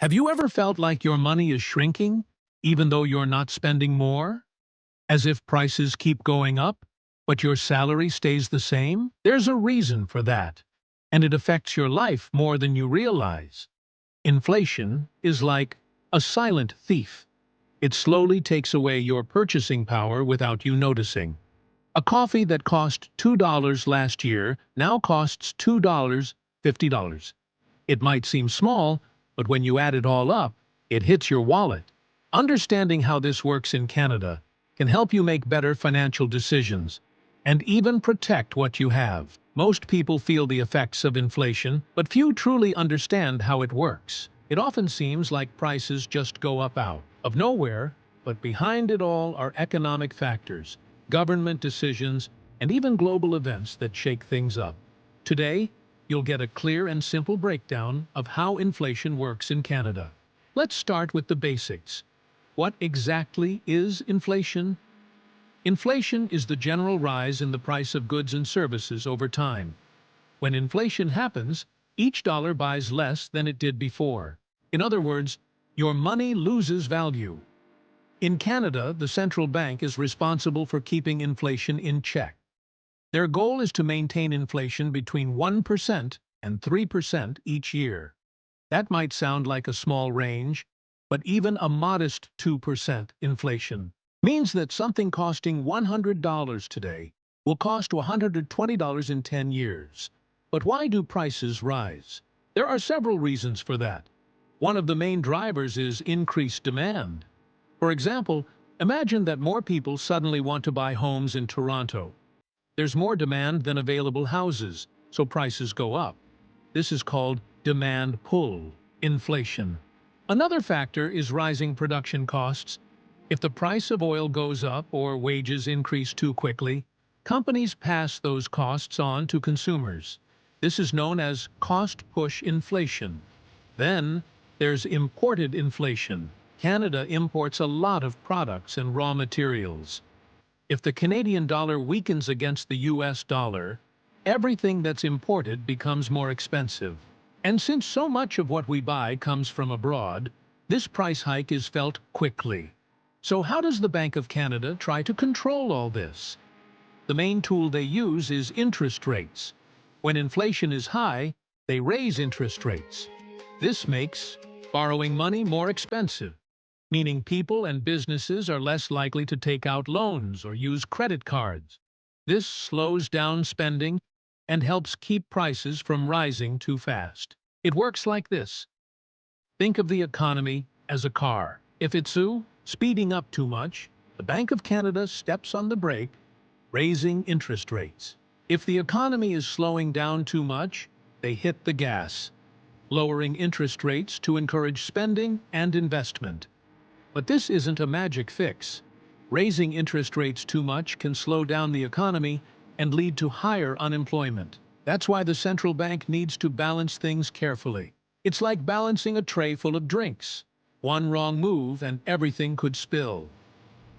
Have you ever felt like your money is shrinking, even though you're not spending more? As if prices keep going up, but your salary stays the same? There's a reason for that, and it affects your life more than you realize. Inflation is like a silent thief. It slowly takes away your purchasing power without you noticing. A coffee that cost $2 last year now costs $2.50. It might seem small, but when you add it all up, it hits your wallet. Understanding how this works in Canada can help you make better financial decisions and even protect what you have. Most people feel the effects of inflation, but few truly understand how it works. It often seems like prices just go up out of nowhere, but behind it all are economic factors, government decisions, and even global events that shake things up. Today, you'll get a clear and simple breakdown of how inflation works in Canada. Let's start with the basics. What exactly is inflation? Inflation is the general rise in the price of goods and services over time. When inflation happens, each dollar buys less than it did before. In other words, your money loses value. In Canada, the central bank is responsible for keeping inflation in check. Their goal is to maintain inflation between 1% and 3% each year. That might sound like a small range, but even a modest 2% inflation means that something costing $100 today will cost $120 in 10 years. But why do prices rise? There are several reasons for that. One of the main drivers is increased demand. For example, imagine that more people suddenly want to buy homes in Toronto. There's more demand than available houses, so prices go up. This is called demand pull inflation. Another factor is rising production costs. If the price of oil goes up or wages increase too quickly, companies pass those costs on to consumers. This is known as cost-push inflation. Then there's imported inflation. Canada imports a lot of products and raw materials. If the Canadian dollar weakens against the US dollar, everything that's imported becomes more expensive. And since so much of what we buy comes from abroad, this price hike is felt quickly. So how does the Bank of Canada try to control all this? The main tool they use is interest rates. When inflation is high, they raise interest rates. This makes borrowing money more expensive, meaning people and businesses are less likely to take out loans or use credit cards. This slows down spending and helps keep prices from rising too fast. It works like this. Think of the economy as a car. If it's speeding up too much, the Bank of Canada steps on the brake, raising interest rates. If the economy is slowing down too much, they hit the gas, lowering interest rates to encourage spending and investment. But this isn't a magic fix. Raising interest rates too much can slow down the economy and lead to higher unemployment. That's why the central bank needs to balance things carefully. It's like balancing a tray full of drinks. One wrong move and everything could spill.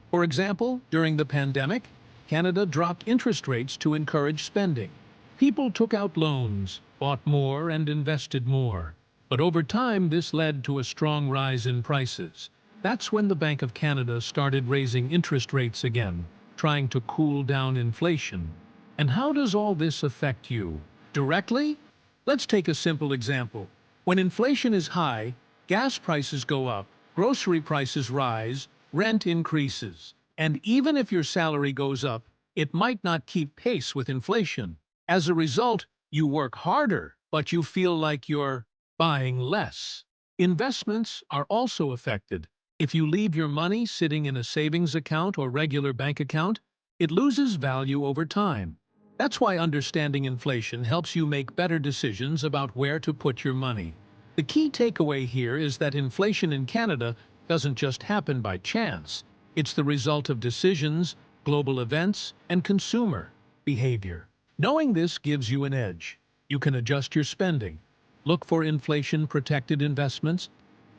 For example, during the pandemic, Canada dropped interest rates to encourage spending. People took out loans, bought more, and invested more. But over time, this led to a strong rise in prices. That's when the Bank of Canada started raising interest rates again, trying to cool down inflation. And how does all this affect you? Directly? Let's take a simple example. When inflation is high, gas prices go up, grocery prices rise, rent increases. And even if your salary goes up, it might not keep pace with inflation. As a result, you work harder, but you feel like you're buying less. Investments are also affected. If you leave your money sitting in a savings account or regular bank account, it loses value over time. That's why understanding inflation helps you make better decisions about where to put your money. The key takeaway here is that inflation in Canada doesn't just happen by chance. It's the result of decisions, global events, and consumer behavior. Knowing this gives you an edge. You can adjust your spending, look for inflation-protected investments,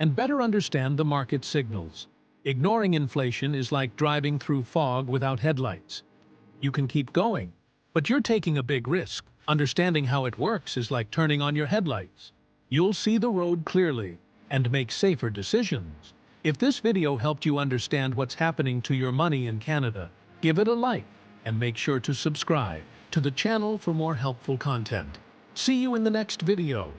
and better understand the market signals. Ignoring inflation is like driving through fog without headlights. You can keep going, but you're taking a big risk. Understanding how it works is like turning on your headlights. You'll see the road clearly, and make safer decisions. If this video helped you understand what's happening to your money in Canada, give it a like and make sure to subscribe to the channel for more helpful content. See you in the next video.